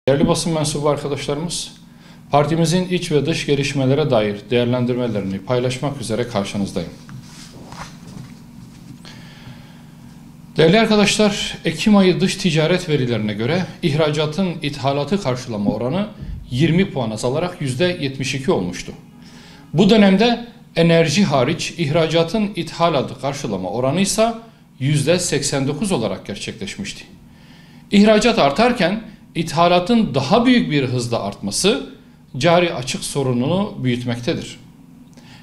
Değerli basın mensubu arkadaşlarımız, partimizin iç ve dış gelişmelere dair değerlendirmelerini paylaşmak üzere karşınızdayım. Değerli arkadaşlar, Ekim ayı dış ticaret verilerine göre ihracatın ithalatı karşılama oranı 20 puan azalarak %72 olmuştu. Bu dönemde enerji hariç ihracatın ithalatı karşılama oranı ise %89 olarak gerçekleşmişti. İhracat artarken ithalatın daha büyük bir hızla artması cari açık sorununu büyütmektedir.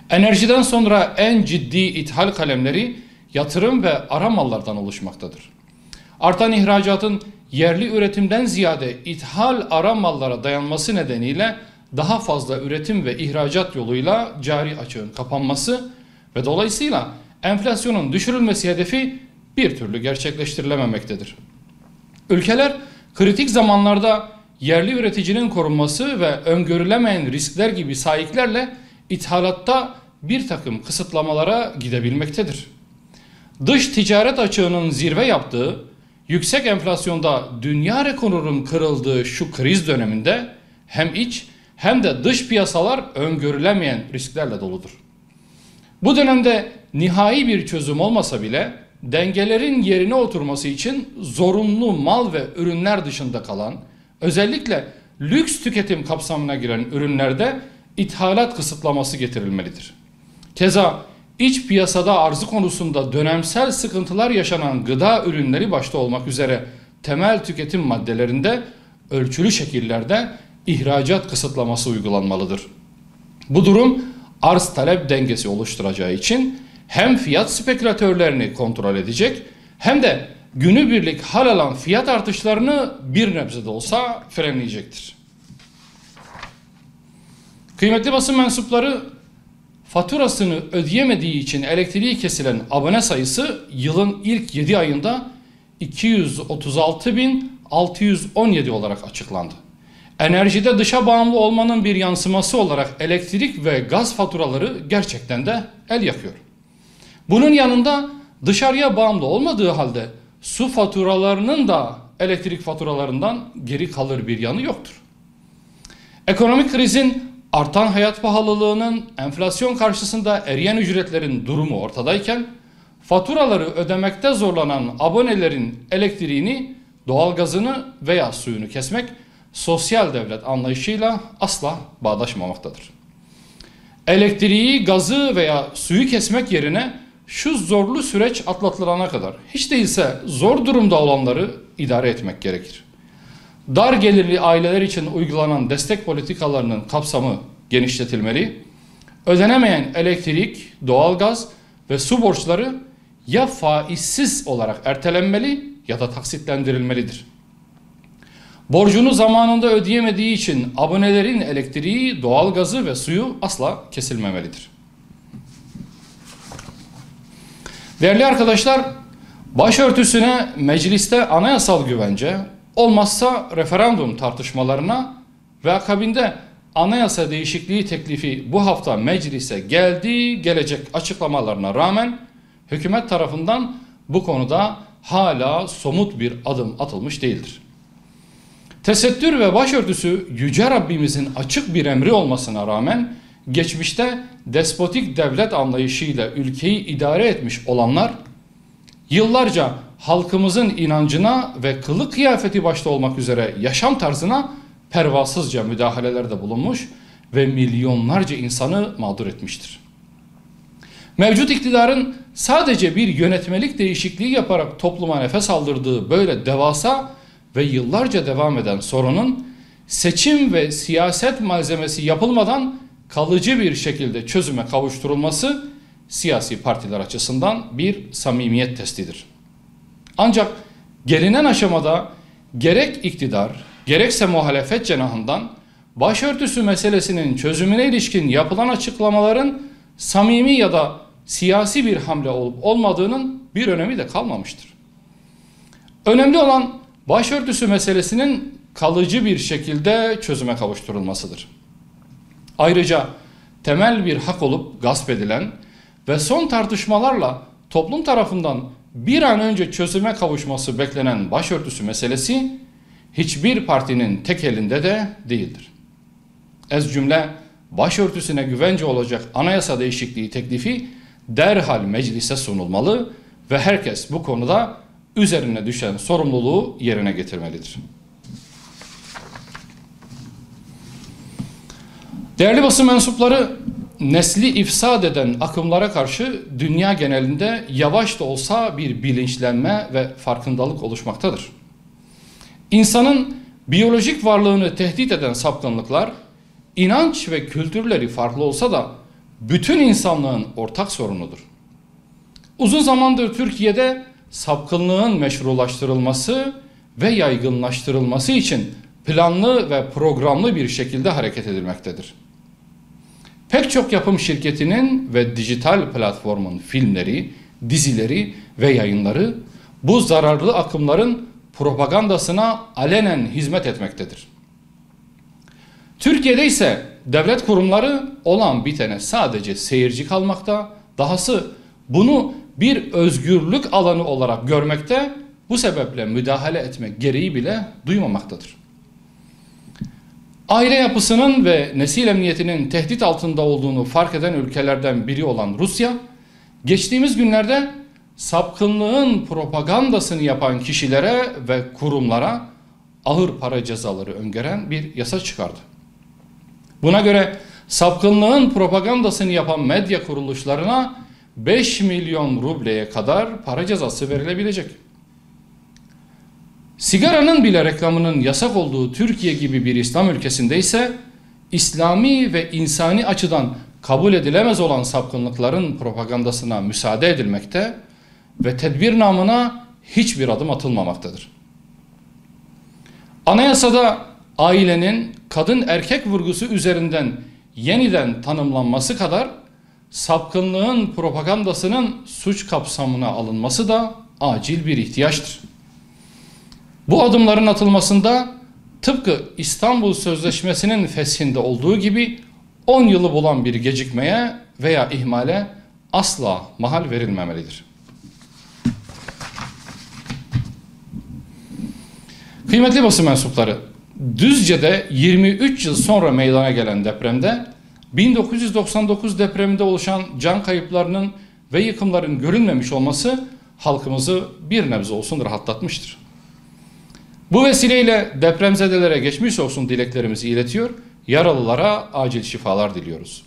Enerjiden sonra en ciddi ithal kalemleri yatırım ve ara mallardan oluşmaktadır. Artan ihracatın yerli üretimden ziyade ithal ara mallara dayanması nedeniyle daha fazla üretim ve ihracat yoluyla cari açığın kapanması ve dolayısıyla enflasyonun düşürülmesi hedefi bir türlü gerçekleştirilememektedir. Ülkeler kritik zamanlarda yerli üreticinin korunması ve öngörülemeyen riskler gibi sahiplerle ithalatta bir takım kısıtlamalara gidebilmektedir. Dış ticaret açığının zirve yaptığı, yüksek enflasyonda dünya rekorunun kırıldığı şu kriz döneminde hem iç hem de dış piyasalar öngörülemeyen risklerle doludur. Bu dönemde nihai bir çözüm olmasa bile dengelerin yerine oturması için zorunlu mal ve ürünler dışında kalan, özellikle lüks tüketim kapsamına giren ürünlerde ithalat kısıtlaması getirilmelidir. Keza iç piyasada arzı konusunda dönemsel sıkıntılar yaşanan gıda ürünleri başta olmak üzere temel tüketim maddelerinde ölçülü şekillerde ihracat kısıtlaması uygulanmalıdır. Bu durum arz talep dengesi oluşturacağı için hem fiyat spekülatörlerini kontrol edecek hem de günübirlik hal alan fiyat artışlarını bir nebze de olsa frenleyecektir. Kıymetli basın mensupları, faturasını ödeyemediği için elektriği kesilen abone sayısı yılın ilk 7 ayında 236.617 olarak açıklandı. Enerjide dışa bağımlı olmanın bir yansıması olarak elektrik ve gaz faturaları gerçekten de el yakıyor. Bunun yanında dışarıya bağımlı olmadığı halde su faturalarının da elektrik faturalarından geri kalır bir yanı yoktur. Ekonomik krizin, artan hayat pahalılığının, enflasyon karşısında eriyen ücretlerin durumu ortadayken faturaları ödemekte zorlanan abonelerin elektriğini, doğalgazını veya suyunu kesmek sosyal devlet anlayışıyla asla bağdaşmamaktadır. Elektriği, gazı veya suyu kesmek yerine şu zorlu süreç atlatılana kadar hiç değilse zor durumda olanları idare etmek gerekir. Dar gelirli aileler için uygulanan destek politikalarının kapsamı genişletilmeli, ödenemeyen elektrik, doğalgaz ve su borçları ya faizsiz olarak ertelenmeli ya da taksitlendirilmelidir. Borcunu zamanında ödeyemediği için abonelerin elektriği, doğalgazı ve suyu asla kesilmemelidir. Değerli arkadaşlar, başörtüsüne mecliste anayasal güvence, olmazsa referandum tartışmalarına ve akabinde anayasa değişikliği teklifi bu hafta meclise gelecek açıklamalarına rağmen hükümet tarafından bu konuda hala somut bir adım atılmış değildir. Tesettür ve başörtüsü Yüce Rabbimizin açık bir emri olmasına rağmen geçmişte despotik devlet anlayışıyla ülkeyi idare etmiş olanlar yıllarca halkımızın inancına ve kılık kıyafeti başta olmak üzere yaşam tarzına pervasızca müdahalelerde bulunmuş ve milyonlarca insanı mağdur etmiştir. Mevcut iktidarın sadece bir yönetmelik değişikliği yaparak topluma nefes aldırdığı böyle devasa ve yıllarca devam eden sorunun seçim ve siyaset malzemesi yapılmadan kalıcı bir şekilde çözüme kavuşturulması siyasi partiler açısından bir samimiyet testidir. Ancak gelinen aşamada gerek iktidar gerekse muhalefet cenahından başörtüsü meselesinin çözümüne ilişkin yapılan açıklamaların samimi ya da siyasi bir hamle olup olmadığının bir önemi de kalmamıştır. Önemli olan başörtüsü meselesinin kalıcı bir şekilde çözüme kavuşturulmasıdır. Ayrıca temel bir hak olup gasp edilen ve son tartışmalarla toplum tarafından bir an önce çözüme kavuşması beklenen başörtüsü meselesi hiçbir partinin tek elinde de değildir. Ez cümle başörtüsüne güvence olacak anayasa değişikliği teklifi derhal meclise sunulmalı ve herkes bu konuda üzerine düşen sorumluluğu yerine getirmelidir. Değerli basın mensupları, nesli ifsad eden akımlara karşı dünya genelinde yavaş da olsa bir bilinçlenme ve farkındalık oluşmaktadır. İnsanın biyolojik varlığını tehdit eden sapkınlıklar, inanç ve kültürleri farklı olsa da bütün insanlığın ortak sorunudur. Uzun zamandır Türkiye'de sapkınlığın meşrulaştırılması ve yaygınlaştırılması için planlı ve programlı bir şekilde hareket edilmektedir. Pek çok yapım şirketinin ve dijital platformun filmleri, dizileri ve yayınları bu zararlı akımların propagandasına alenen hizmet etmektedir. Türkiye'de ise devlet kurumları olan bitene sadece seyirci kalmakta, dahası bunu bir özgürlük alanı olarak görmekte, bu sebeple müdahale etmek gereği bile duymamaktadır. Aile yapısının ve nesil emniyetinin tehdit altında olduğunu fark eden ülkelerden biri olan Rusya, geçtiğimiz günlerde sapkınlığın propagandasını yapan kişilere ve kurumlara ağır para cezaları öngören bir yasa çıkardı. Buna göre sapkınlığın propagandasını yapan medya kuruluşlarına 5 milyon rubleye kadar para cezası verilebilecek. Sigaranın bile reklamının yasak olduğu Türkiye gibi bir İslam ülkesinde ise İslami ve insani açıdan kabul edilemez olan sapkınlıkların propagandasına müsaade edilmekte ve tedbir namına hiçbir adım atılmamaktadır. Anayasada ailenin kadın erkek vurgusu üzerinden yeniden tanımlanması kadar sapkınlığın propagandasının suç kapsamına alınması da acil bir ihtiyaçtır. Bu adımların atılmasında tıpkı İstanbul Sözleşmesi'nin feshinde olduğu gibi 10 yılı bulan bir gecikmeye veya ihmale asla mahal verilmemelidir. Kıymetli basın mensupları, Düzce'de 23 yıl sonra meydana gelen depremde 1999 depreminde oluşan can kayıplarının ve yıkımların görülmemiş olması halkımızı bir nebze olsun rahatlatmıştır. Bu vesileyle depremzedelere geçmiş olsun dileklerimizi iletiyor, yaralılara acil şifalar diliyoruz.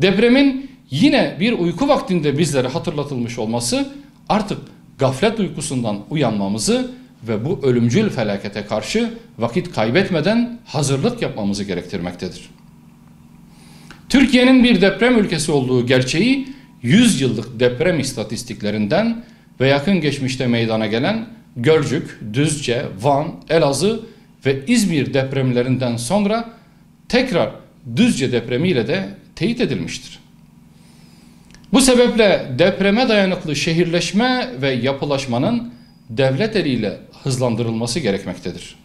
Depremin yine bir uyku vaktinde bizlere hatırlatılmış olması artık gaflet uykusundan uyanmamızı ve bu ölümcül felakete karşı vakit kaybetmeden hazırlık yapmamızı gerektirmektedir. Türkiye'nin bir deprem ülkesi olduğu gerçeği 100 yıllık deprem istatistiklerinden ve yakın geçmişte meydana gelen Gölcük, Düzce, Van, Elazığ ve İzmir depremlerinden sonra tekrar Düzce depremiyle de teyit edilmiştir. Bu sebeple depreme dayanıklı şehirleşme ve yapılaşmanın devlet eliyle hızlandırılması gerekmektedir.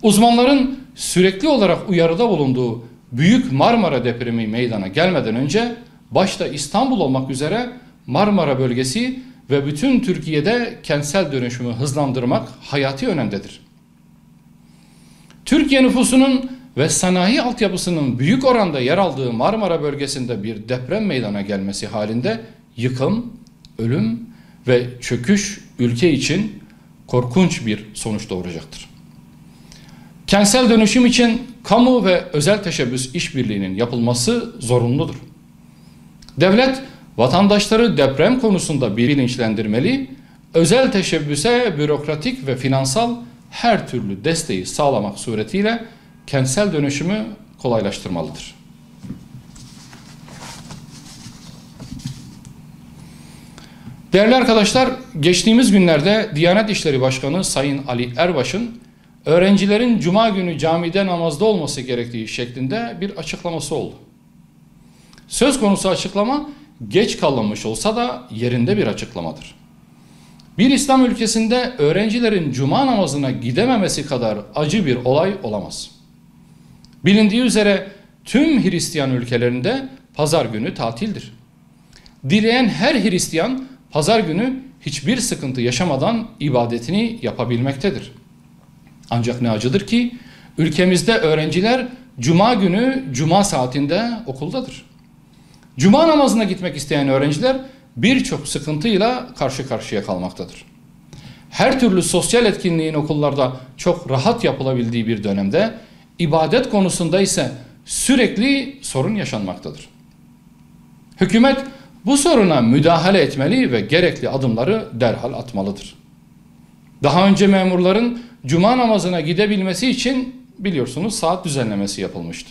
Uzmanların sürekli olarak uyarıda bulunduğu Büyük Marmara depremi meydana gelmeden önce başta İstanbul olmak üzere Marmara bölgesi ve bütün Türkiye'de kentsel dönüşümü hızlandırmak hayati önemdedir. Türkiye nüfusunun ve sanayi altyapısının büyük oranda yer aldığı Marmara bölgesinde bir deprem meydana gelmesi halinde yıkım, ölüm ve çöküş ülke için korkunç bir sonuç doğuracaktır. Kentsel dönüşüm için kamu ve özel teşebbüs işbirliğinin yapılması zorunludur. Devlet vatandaşları deprem konusunda bilinçlendirmeli, özel teşebbüse bürokratik ve finansal her türlü desteği sağlamak suretiyle kentsel dönüşümü kolaylaştırmalıdır. Değerli arkadaşlar, geçtiğimiz günlerde Diyanet İşleri Başkanı Sayın Ali Erbaş'ın öğrencilerin cuma günü camide namazda olması gerektiği şeklinde bir açıklaması oldu. Söz konusu açıklama geç kalınmış olsa da yerinde bir açıklamadır. Bir İslam ülkesinde öğrencilerin cuma namazına gidememesi kadar acı bir olay olamaz. Bilindiği üzere tüm Hristiyan ülkelerinde pazar günü tatildir. Dileyen her Hristiyan pazar günü hiçbir sıkıntı yaşamadan ibadetini yapabilmektedir. Ancak ne acıdır ki ülkemizde öğrenciler cuma günü cuma saatinde okuldadır. Cuma namazına gitmek isteyen öğrenciler birçok sıkıntıyla karşı karşıya kalmaktadır. Her türlü sosyal etkinliğin okullarda çok rahat yapılabildiği bir dönemde ibadet konusunda ise sürekli sorun yaşanmaktadır. Hükümet bu soruna müdahale etmeli ve gerekli adımları derhal atmalıdır. Daha önce memurların cuma namazına gidebilmesi için biliyorsunuz saat düzenlemesi yapılmıştı.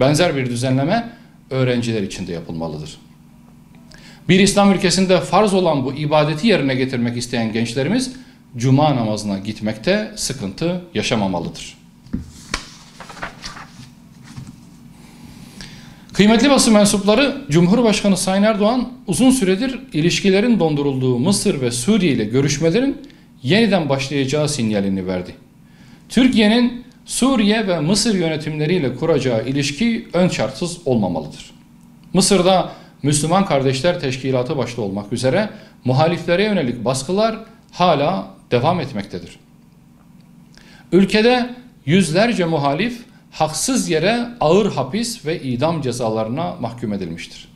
Benzer bir düzenleme öğrenciler için de yapılmalıdır. Bir İslam ülkesinde farz olan bu ibadeti yerine getirmek isteyen gençlerimiz cuma namazına gitmekte sıkıntı yaşamamalıdır. Kıymetli basın mensupları, Cumhurbaşkanı Sayın Erdoğan uzun süredir ilişkilerin dondurulduğu Mısır ve Suriye ile görüşmelerin yeniden başlayacağı sinyalini verdi. Türkiye'nin Suriye ve Mısır yönetimleriyle kuracağı ilişki ön şartsız olmamalıdır. Mısır'da Müslüman Kardeşler Teşkilatı başta olmak üzere muhaliflere yönelik baskılar hala devam etmektedir. Ülkede yüzlerce muhalif haksız yere ağır hapis ve idam cezalarına mahkum edilmiştir.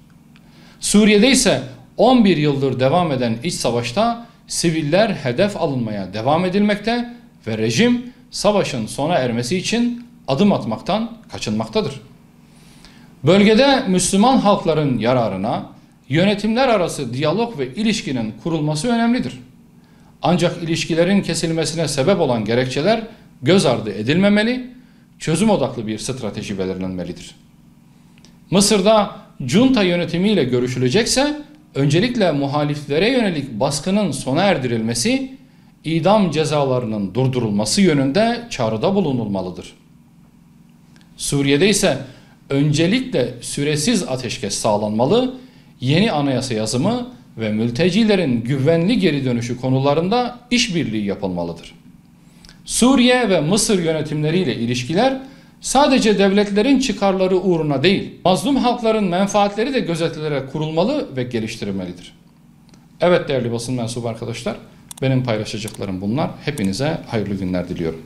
Suriye'de ise 11 yıldır devam eden iç savaşta siviller hedef alınmaya devam edilmekte ve rejim savaşın sona ermesi için adım atmaktan kaçınmaktadır. Bölgede Müslüman halkların yararına yönetimler arası diyalog ve ilişkinin kurulması önemlidir. Ancak ilişkilerin kesilmesine sebep olan gerekçeler göz ardı edilmemeli, çözüm odaklı bir strateji belirlenmelidir. Mısır'da junta yönetimiyle görüşülecekse öncelikle muhaliflere yönelik baskının sona erdirilmesi, idam cezalarının durdurulması yönünde çağrıda bulunulmalıdır. Suriye'de ise öncelikle süresiz ateşkes sağlanmalı, yeni anayasa yazımı ve mültecilerin güvenli geri dönüşü konularında işbirliği yapılmalıdır. Suriye ve Mısır yönetimleriyle ilişkiler sadece devletlerin çıkarları uğruna değil, mazlum halkların menfaatleri de gözetilerek kurulmalı ve geliştirilmelidir. Evet değerli basın mensubu arkadaşlar, benim paylaşacaklarım bunlar. Hepinize hayırlı günler diliyorum.